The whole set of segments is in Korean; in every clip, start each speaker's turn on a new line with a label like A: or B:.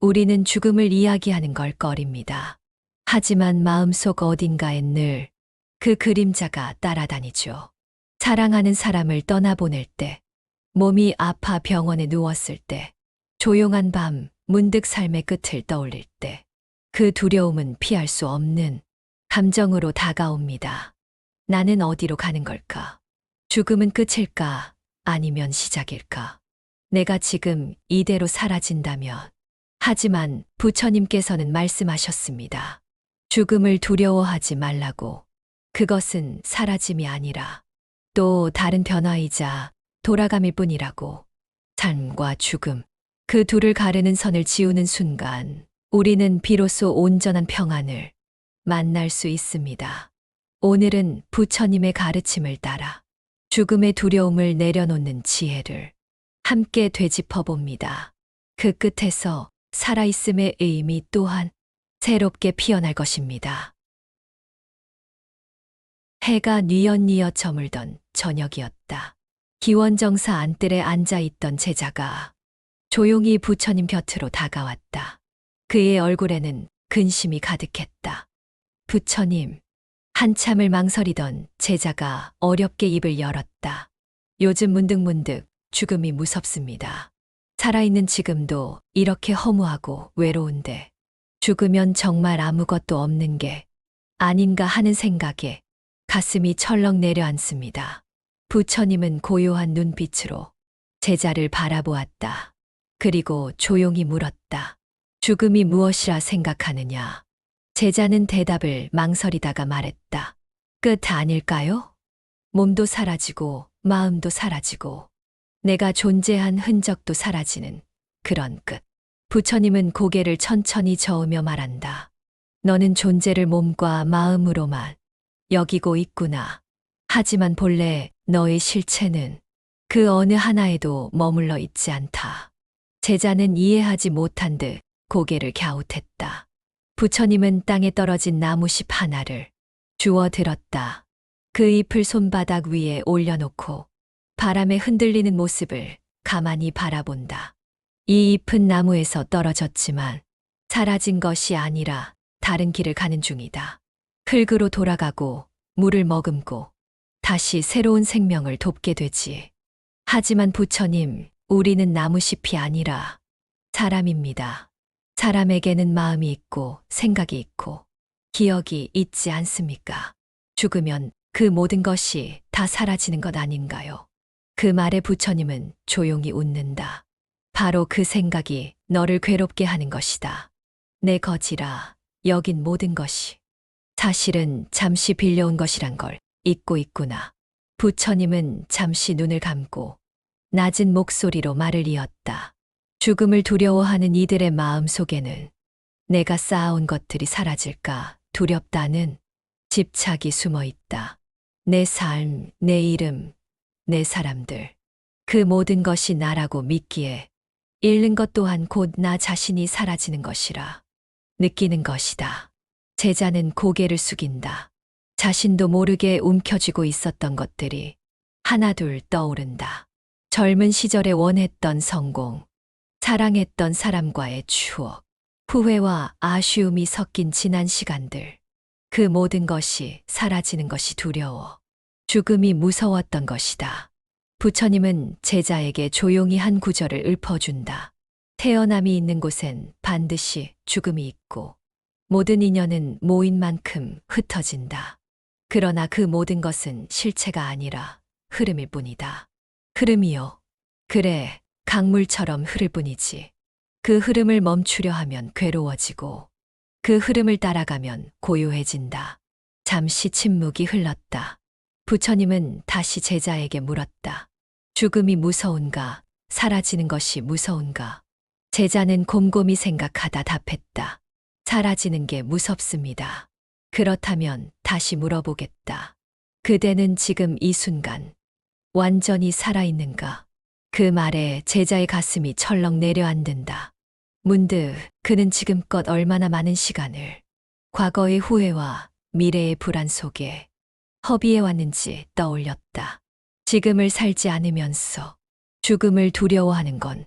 A: 우리는 죽음을 이야기하는 걸 꺼립니다. 하지만 마음속 어딘가엔 늘 그 그림자가 따라다니죠. 사랑하는 사람을 떠나보낼 때, 몸이 아파 병원에 누웠을 때, 조용한 밤 문득 삶의 끝을 떠올릴 때, 그 두려움은 피할 수 없는 감정으로 다가옵니다. 나는 어디로 가는 걸까? 죽음은 끝일까? 아니면 시작일까? 내가 지금 이대로 사라진다면. 하지만 부처님께서는 말씀하셨습니다. 죽음을 두려워하지 말라고. 그것은 사라짐이 아니라 또 다른 변화이자 돌아감일 뿐이라고. 삶과 죽음, 그 둘을 가르는 선을 지우는 순간 우리는 비로소 온전한 평안을 만날 수 있습니다. 오늘은 부처님의 가르침을 따라 죽음의 두려움을 내려놓는 지혜를 함께 되짚어 봅니다. 그 끝에서 살아있음의 의미 또한 새롭게 피어날 것입니다. 해가 뉘엿뉘엿 저물던 저녁이었다. 기원정사 안뜰에 앉아있던 제자가 조용히 부처님 곁으로 다가왔다. 그의 얼굴에는 근심이 가득했다. 부처님, 한참을 망설이던 제자가 어렵게 입을 열었다. 요즘 문득문득 죽음이 무섭습니다. 살아있는 지금도 이렇게 허무하고 외로운데 죽으면 정말 아무것도 없는 게 아닌가 하는 생각에 가슴이 철렁 내려앉습니다. 부처님은 고요한 눈빛으로 제자를 바라보았다. 그리고 조용히 물었다. 죽음이 무엇이라 생각하느냐? 제자는 대답을 망설이다가 말했다. 끝 아닐까요? 몸도 사라지고 마음도 사라지고 내가 존재한 흔적도 사라지는 그런 끝. 부처님은 고개를 천천히 저으며 말한다. 너는 존재를 몸과 마음으로만 여기고 있구나. 하지만 본래 너의 실체는 그 어느 하나에도 머물러 있지 않다. 제자는 이해하지 못한 듯 고개를 갸웃했다. 부처님은 땅에 떨어진 나무잎 하나를 주워 들었다. 그 잎을 손바닥 위에 올려놓고 바람에 흔들리는 모습을 가만히 바라본다. 이 잎은 나무에서 떨어졌지만 사라진 것이 아니라 다른 길을 가는 중이다. 흙으로 돌아가고 물을 머금고 다시 새로운 생명을 돕게 되지. 하지만 부처님, 우리는 나무잎이 아니라 사람입니다. 사람에게는 마음이 있고 생각이 있고 기억이 있지 않습니까? 죽으면 그 모든 것이 다 사라지는 것 아닌가요? 그 말에 부처님은 조용히 웃는다. 바로 그 생각이 너를 괴롭게 하는 것이다. 내 거지라 여긴 모든 것이 사실은 잠시 빌려온 것이란 걸 잊고 있구나. 부처님은 잠시 눈을 감고 낮은 목소리로 말을 이었다. 죽음을 두려워하는 이들의 마음 속에는 내가 쌓아온 것들이 사라질까 두렵다는 집착이 숨어 있다. 내 삶, 내 이름, 내 사람들. 그 모든 것이 나라고 믿기에 잃는 것 또한 곧 나 자신이 사라지는 것이라 느끼는 것이다. 제자는 고개를 숙인다. 자신도 모르게 움켜쥐고 있었던 것들이 하나둘 떠오른다. 젊은 시절에 원했던 성공, 사랑했던 사람과의 추억, 후회와 아쉬움이 섞인 지난 시간들. 그 모든 것이 사라지는 것이 두려워. 죽음이 무서웠던 것이다. 부처님은 제자에게 조용히 한 구절을 읊어준다. 태어남이 있는 곳엔 반드시 죽음이 있고 모든 인연은 모인 만큼 흩어진다. 그러나 그 모든 것은 실체가 아니라 흐름일 뿐이다. 흐름이요. 그래, 강물처럼 흐를 뿐이지. 그 흐름을 멈추려 하면 괴로워지고 그 흐름을 따라가면 고요해진다. 잠시 침묵이 흘렀다. 부처님은 다시 제자에게 물었다. 죽음이 무서운가? 사라지는 것이 무서운가? 제자는 곰곰이 생각하다 답했다. 사라지는 게 무섭습니다. 그렇다면 다시 물어보겠다. 그대는 지금 이 순간 완전히 살아있는가? 그 말에 제자의 가슴이 철렁 내려앉는다. 문득 그는 지금껏 얼마나 많은 시간을 과거의 후회와 미래의 불안 속에 허비해왔는지 떠올렸다. 지금을 살지 않으면서 죽음을 두려워하는 건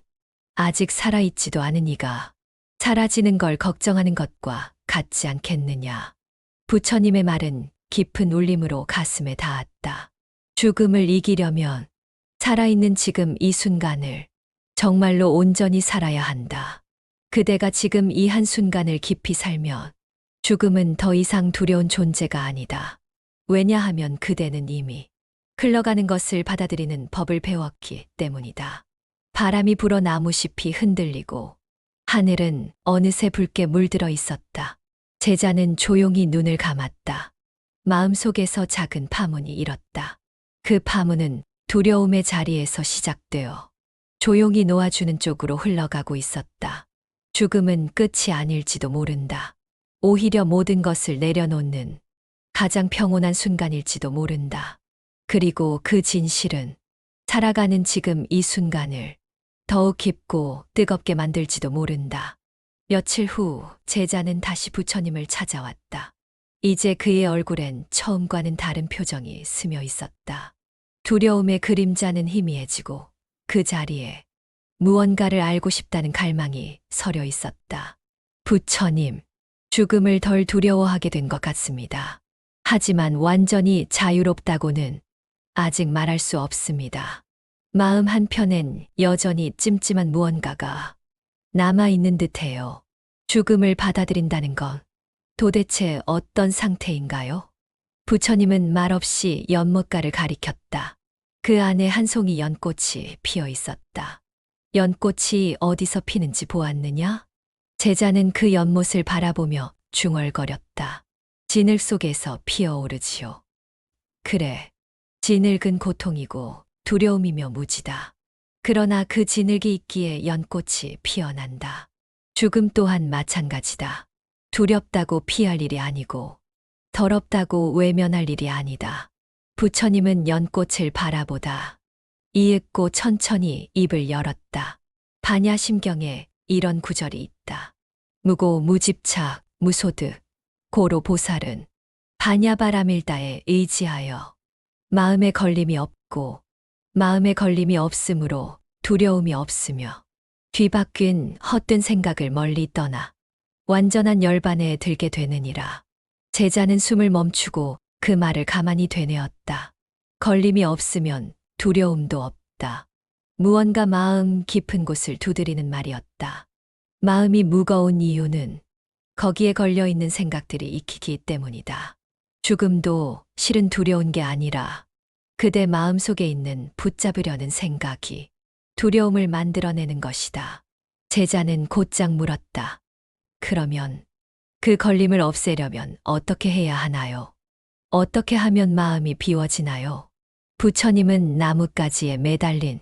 A: 아직 살아있지도 않은 이가 사라지는 걸 걱정하는 것과 같지 않겠느냐. 부처님의 말은 깊은 울림으로 가슴에 닿았다. 죽음을 이기려면 살아있는 지금 이 순간을 정말로 온전히 살아야 한다. 그대가 지금 이 한순간을 깊이 살면 죽음은 더 이상 두려운 존재가 아니다. 왜냐하면 그대는 이미 흘러가는 것을 받아들이는 법을 배웠기 때문이다. 바람이 불어 나무잎이 흔들리고 하늘은 어느새 붉게 물들어 있었다. 제자는 조용히 눈을 감았다. 마음속에서 작은 파문이 일었다. 그 파문은 두려움의 자리에서 시작되어 조용히 놓아주는 쪽으로 흘러가고 있었다. 죽음은 끝이 아닐지도 모른다. 오히려 모든 것을 내려놓는 가장 평온한 순간일지도 모른다. 그리고 그 진실은 살아가는 지금 이 순간을 더욱 깊고 뜨겁게 만들지도 모른다. 며칠 후 제자는 다시 부처님을 찾아왔다. 이제 그의 얼굴엔 처음과는 다른 표정이 스며 있었다. 두려움의 그림자는 희미해지고 그 자리에 무언가를 알고 싶다는 갈망이 서려 있었다. 부처님, 죽음을 덜 두려워하게 된 것 같습니다. 하지만 완전히 자유롭다고는 아직 말할 수 없습니다. 마음 한편엔 여전히 찜찜한 무언가가 남아있는 듯해요. 죽음을 받아들인다는 건 도대체 어떤 상태인가요? 부처님은 말없이 연못가를 가리켰다. 그 안에 한 송이 연꽃이 피어 있었다. 연꽃이 어디서 피는지 보았느냐? 제자는 그 연못을 바라보며 중얼거렸다. 진흙 속에서 피어오르지요. 그래, 진흙은 고통이고 두려움이며 무지다. 그러나 그 진흙이 있기에 연꽃이 피어난다. 죽음 또한 마찬가지다. 두렵다고 피할 일이 아니고 더럽다고 외면할 일이 아니다. 부처님은 연꽃을 바라보다 이윽고 천천히 입을 열었다. 반야심경에 이런 구절이 있다. 무고 무집착 무소득 고로 보살은 반야바라밀다에 의지하여 마음에 걸림이 없고 마음에 걸림이 없으므로 두려움이 없으며 뒤바뀐 헛된 생각을 멀리 떠나 완전한 열반에 들게 되느니라. 제자는 숨을 멈추고 그 말을 가만히 되뇌었다. 걸림이 없으면 두려움도 없다. 무언가 마음 깊은 곳을 두드리는 말이었다. 마음이 무거운 이유는 거기에 걸려있는 생각들이 익히기 때문이다. 죽음도 실은 두려운 게 아니라 그대 마음속에 있는 붙잡으려는 생각이 두려움을 만들어내는 것이다. 제자는 곧장 물었다. 그러면 그 걸림을 없애려면 어떻게 해야 하나요? 어떻게 하면 마음이 비워지나요? 부처님은 나뭇가지에 매달린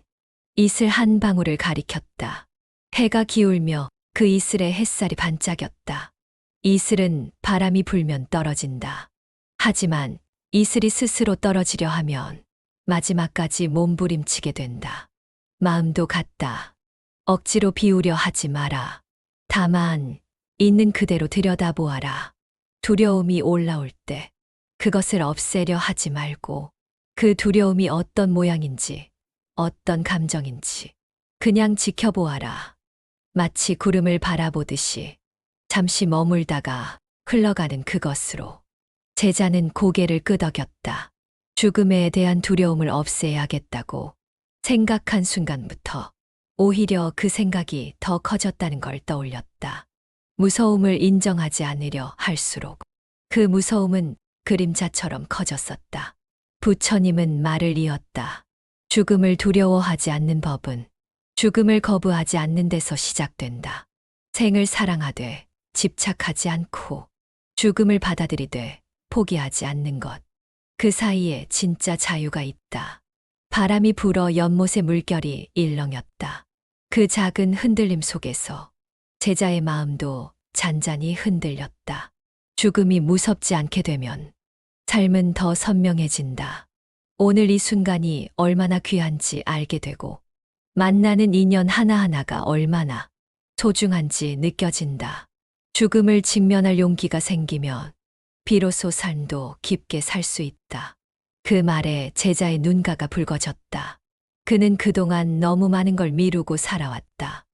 A: 이슬 한 방울을 가리켰다. 해가 기울며 그 이슬에 햇살이 반짝였다. 이슬은 바람이 불면 떨어진다. 하지만 이슬이 스스로 떨어지려 하면 마지막까지 몸부림치게 된다. 마음도 같다. 억지로 비우려 하지 마라. 다만 있는 그대로 들여다보아라. 두려움이 올라올 때 그것을 없애려 하지 말고 그 두려움이 어떤 모양인지 어떤 감정인지 그냥 지켜보아라. 마치 구름을 바라보듯이 잠시 머물다가 흘러가는 그것으로. 제자는 고개를 끄덕였다. 죽음에 대한 두려움을 없애야겠다고 생각한 순간부터 오히려 그 생각이 더 커졌다는 걸 떠올렸다. 무서움을 인정하지 않으려 할수록 그 무서움은 그림자처럼 커졌었다. 부처님은 말을 이었다. 죽음을 두려워하지 않는 법은 죽음을 거부하지 않는 데서 시작된다. 생을 사랑하되 집착하지 않고 죽음을 받아들이되 포기하지 않는 것. 그 사이에 진짜 자유가 있다. 바람이 불어 연못의 물결이 일렁였다. 그 작은 흔들림 속에서 제자의 마음도 잔잔히 흔들렸다. 죽음이 무섭지 않게 되면 삶은 더 선명해진다. 오늘 이 순간이 얼마나 귀한지 알게 되고 만나는 인연 하나하나가 얼마나 소중한지 느껴진다. 죽음을 직면할 용기가 생기면 비로소 삶도 깊게 살 수 있다. 그 말에 제자의 눈가가 붉어졌다. 그는 그동안 너무 많은 걸 미루고 살아왔다.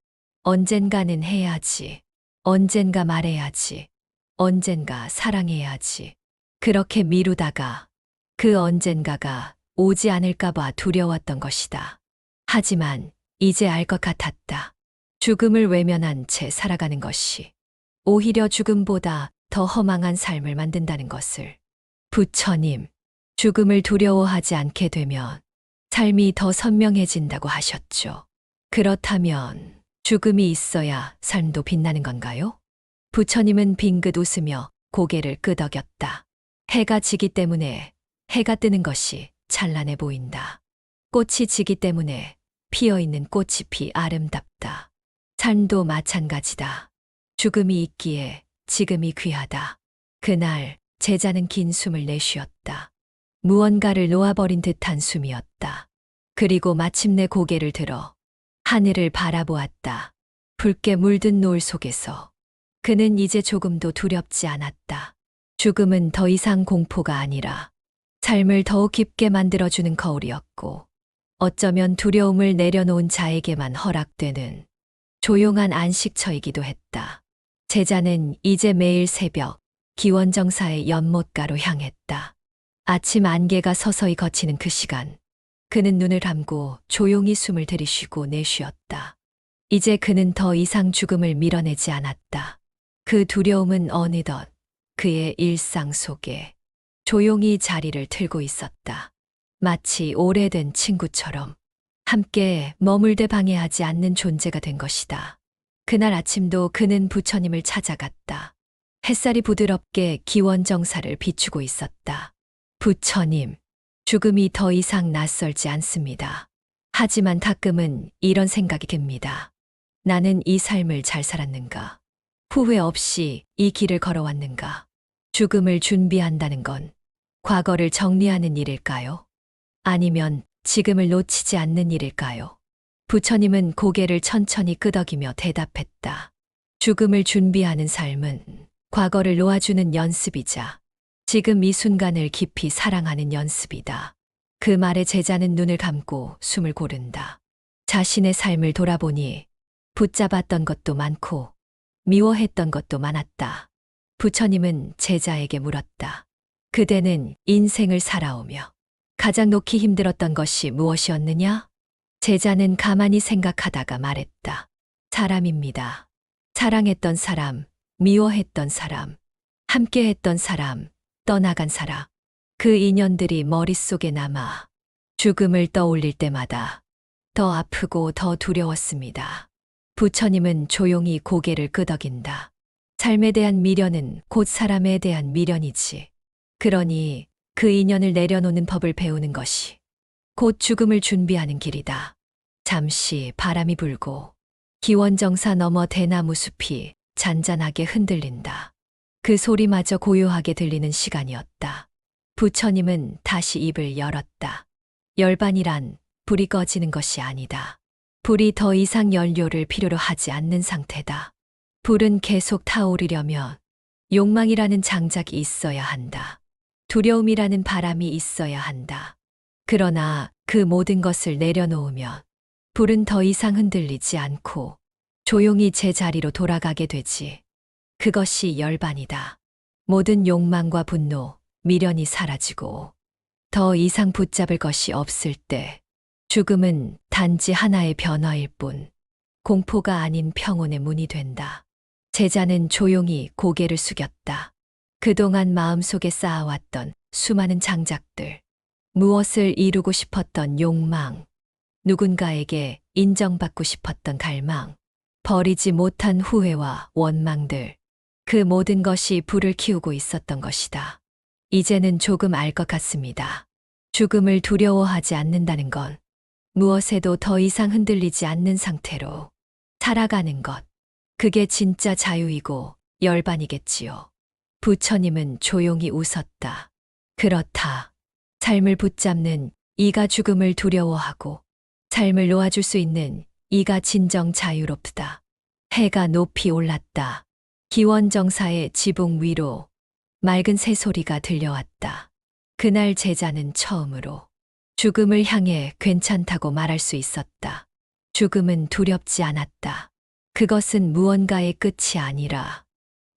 A: 언젠가는 해야지. 언젠가 말해야지. 언젠가 사랑해야지. 그렇게 미루다가 그 언젠가가 오지 않을까봐 두려웠던 것이다. 하지만 이제 알 것 같았다. 죽음을 외면한 채 살아가는 것이 오히려 죽음보다 더 허망한 삶을 만든다는 것을. 부처님, 죽음을 두려워하지 않게 되면 삶이 더 선명해진다고 하셨죠. 그렇다면 죽음이 있어야 삶도 빛나는 건가요? 부처님은 빙긋 웃으며 고개를 끄덕였다. 해가 지기 때문에 해가 뜨는 것이 찬란해 보인다. 꽃이 지기 때문에 피어있는 꽃잎이 아름답다. 삶도 마찬가지다. 죽음이 있기에 지금이 귀하다. 그날 제자는 긴 숨을 내쉬었다. 무언가를 놓아버린 듯한 숨이었다. 그리고 마침내 고개를 들어 하늘을 바라보았다. 붉게 물든 노을 속에서 그는 이제 조금도 두렵지 않았다. 죽음은 더 이상 공포가 아니라 삶을 더욱 깊게 만들어주는 거울이었고, 어쩌면 두려움을 내려놓은 자에게만 허락되는 조용한 안식처이기도 했다. 제자는 이제 매일 새벽 기원정사의 연못가로 향했다. 아침 안개가 서서히 걷히는 그 시간, 그는 눈을 감고 조용히 숨을 들이쉬고 내쉬었다. 이제 그는 더 이상 죽음을 밀어내지 않았다. 그 두려움은 어느덧 그의 일상 속에 조용히 자리를 틀고 있었다. 마치 오래된 친구처럼 함께 머물대 방해하지 않는 존재가 된 것이다. 그날 아침도 그는 부처님을 찾아갔다. 햇살이 부드럽게 기원정사를 비추고 있었다. 부처님, 죽음이 더 이상 낯설지 않습니다. 하지만 가끔은 이런 생각이 듭니다. 나는 이 삶을 잘 살았는가? 후회 없이 이 길을 걸어왔는가? 죽음을 준비한다는 건 과거를 정리하는 일일까요? 아니면 지금을 놓치지 않는 일일까요? 부처님은 고개를 천천히 끄덕이며 대답했다. 죽음을 준비하는 삶은 과거를 놓아주는 연습이자 지금 이 순간을 깊이 사랑하는 연습이다. 그 말에 제자는 눈을 감고 숨을 고른다. 자신의 삶을 돌아보니 붙잡았던 것도 많고 미워했던 것도 많았다. 부처님은 제자에게 물었다. 그대는 인생을 살아오며 가장 놓기 힘들었던 것이 무엇이었느냐? 제자는 가만히 생각하다가 말했다. 사람입니다. 사랑했던 사람, 미워했던 사람, 함께했던 사람, 떠나간 사람. 그 인연들이 머릿속에 남아 죽음을 떠올릴 때마다 더 아프고 더 두려웠습니다. 부처님은 조용히 고개를 끄덕인다. 삶에 대한 미련은 곧 사람에 대한 미련이지. 그러니 그 인연을 내려놓는 법을 배우는 것이 곧 죽음을 준비하는 길이다. 잠시 바람이 불고 기원정사 너머 대나무 숲이 잔잔하게 흔들린다. 그 소리마저 고요하게 들리는 시간이었다. 부처님은 다시 입을 열었다. 열반이란 불이 꺼지는 것이 아니다. 불이 더 이상 연료를 필요로 하지 않는 상태다. 불은 계속 타오르려면 욕망이라는 장작이 있어야 한다. 두려움이라는 바람이 있어야 한다. 그러나 그 모든 것을 내려놓으면 불은 더 이상 흔들리지 않고 조용히 제자리로 돌아가게 되지. 그것이 열반이다. 모든 욕망과 분노, 미련이 사라지고 더 이상 붙잡을 것이 없을 때 죽음은 단지 하나의 변화일 뿐 공포가 아닌 평온의 문이 된다. 제자는 조용히 고개를 숙였다. 그동안 마음속에 쌓아왔던 수많은 장작들, 무엇을 이루고 싶었던 욕망, 누군가에게 인정받고 싶었던 갈망, 버리지 못한 후회와 원망들, 그 모든 것이 불을 키우고 있었던 것이다. 이제는 조금 알 것 같습니다. 죽음을 두려워하지 않는다는 건 무엇에도 더 이상 흔들리지 않는 상태로 살아가는 것. 그게 진짜 자유이고 열반이겠지요. 부처님은 조용히 웃었다. 그렇다. 삶을 붙잡는 이가 죽음을 두려워하고 삶을 놓아줄 수 있는 이가 진정 자유롭다. 해가 높이 올랐다. 기원정사의 지붕 위로 맑은 새소리가 들려왔다. 그날 제자는 처음으로 죽음을 향해 괜찮다고 말할 수 있었다. 죽음은 두렵지 않았다. 그것은 무언가의 끝이 아니라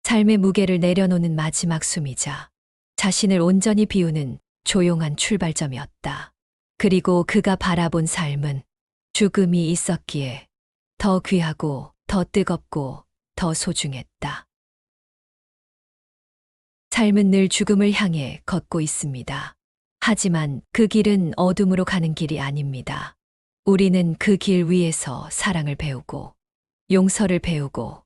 A: 삶의 무게를 내려놓는 마지막 숨이자 자신을 온전히 비우는 조용한 출발점이었다. 그리고 그가 바라본 삶은 죽음이 있었기에 더 귀하고 더 뜨겁고 더 소중했다. 삶은 늘 죽음을 향해 걷고 있습니다. 하지만 그 길은 어둠으로 가는 길이 아닙니다. 우리는 그 길 위에서 사랑을 배우고 용서를 배우고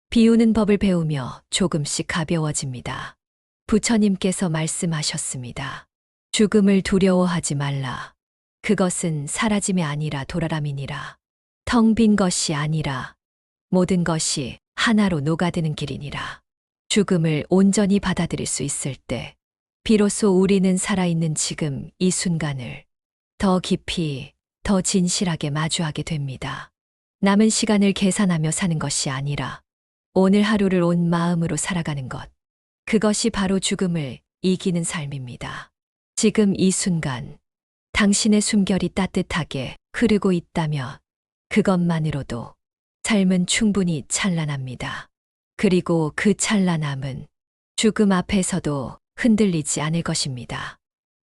A: 비우는 법을 배우며 조금씩 가벼워집니다. 부처님께서 말씀하셨습니다. 죽음을 두려워하지 말라. 그것은 사라짐이 아니라 돌아람이니라. 텅 빈 것이 아니라 모든 것이 하나로 녹아드는 길이니라. 죽음을 온전히 받아들일 수 있을 때 비로소 우리는 살아있는 지금 이 순간을 더 깊이, 더 진실하게 마주하게 됩니다. 남은 시간을 계산하며 사는 것이 아니라 오늘 하루를 온 마음으로 살아가는 것. 그것이 바로 죽음을 이기는 삶입니다. 지금 이 순간 당신의 숨결이 따뜻하게 흐르고 있다면 그것만으로도 삶은 충분히 찬란합니다. 그리고 그 찬란함은 죽음 앞에서도 흔들리지 않을 것입니다.